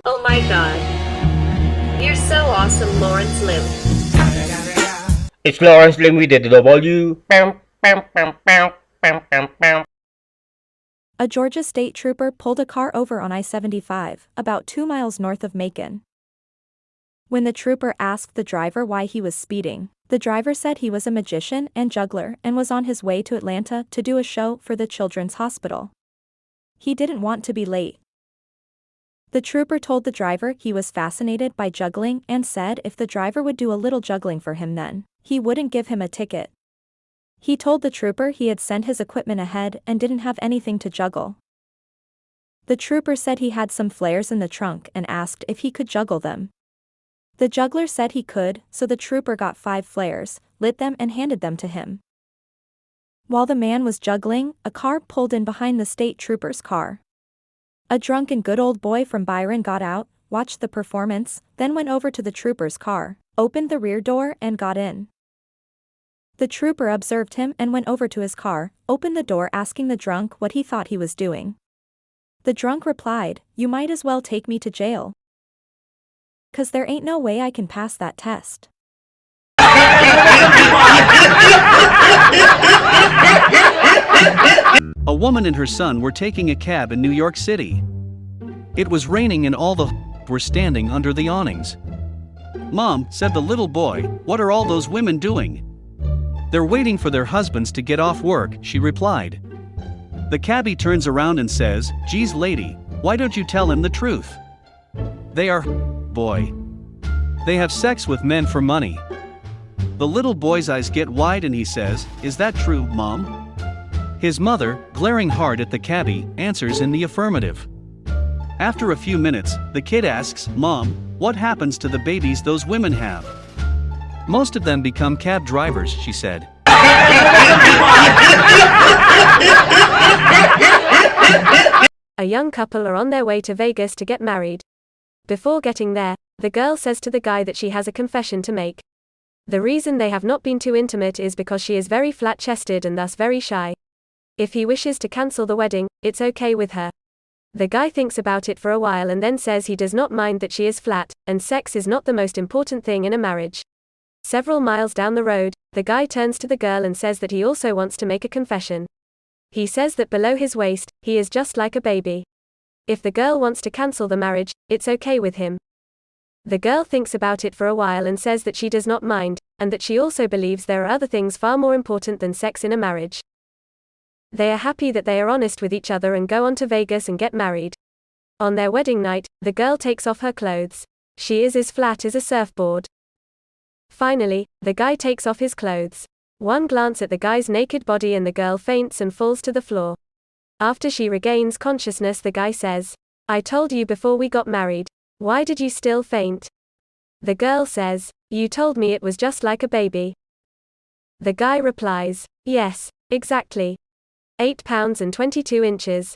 Oh my god. You're so awesome, Lawrence Lim. It's Lawrence Lim with the W. A Georgia state trooper pulled a car over on I-75, about 2 miles north of Macon. When the trooper asked the driver why he was speeding, the driver said he was a magician and juggler and was on his way to Atlanta to do a show for the Children's Hospital. He didn't want to be late. The trooper told the driver he was fascinated by juggling and said if the driver would do a little juggling for him then, he wouldn't give him a ticket. He told the trooper he had sent his equipment ahead and didn't have anything to juggle. The trooper said he had some flares in the trunk and asked if he could juggle them. The juggler said he could, so the trooper got 5 flares, lit them and handed them to him. While the man was juggling, a car pulled in behind the state trooper's car. A drunken good old boy from Byron got out, watched the performance, then went over to the trooper's car, opened the rear door and got in. The trooper observed him and went over to his car, opened the door asking the drunk what he thought he was doing. The drunk replied, "You might as well take me to jail. 'Cause there ain't no way I can pass that test." A woman and her son were taking a cab in New York City. It was raining and all the were standing under the awnings. "Mom," said the little boy, "what are all those women doing?" "They're waiting for their husbands to get off work," she replied. The cabbie turns around and says, "Geez lady, why don't you tell him the truth? They are boy. They have sex with men for money." The little boy's eyes get wide and he says, "Is that true, Mom?" His mother, glaring hard at the cabbie, answers in the affirmative. After a few minutes, the kid asks, "Mom, what happens to the babies those women have?" "Most of them become cab drivers," she said. A young couple are on their way to Vegas to get married. Before getting there, the girl says to the guy that she has a confession to make. The reason they have not been too intimate is because she is very flat-chested and thus very shy. If he wishes to cancel the wedding, it's okay with her. The guy thinks about it for a while and then says he does not mind that she is flat, and sex is not the most important thing in a marriage. Several miles down the road, the guy turns to the girl and says that he also wants to make a confession. He says that below his waist, he is just like a baby. If the girl wants to cancel the marriage, it's okay with him. The girl thinks about it for a while and says that she does not mind, and that she also believes there are other things far more important than sex in a marriage. They are happy that they are honest with each other and go on to Vegas and get married. On their wedding night, the girl takes off her clothes. She is as flat as a surfboard. Finally, the guy takes off his clothes. One glance at the guy's naked body and the girl faints and falls to the floor. After she regains consciousness, the guy says, "I told you before we got married. Why did you still faint?" The girl says, "You told me it was just like a baby." The guy replies, "Yes, exactly. 8 pounds and 22 inches.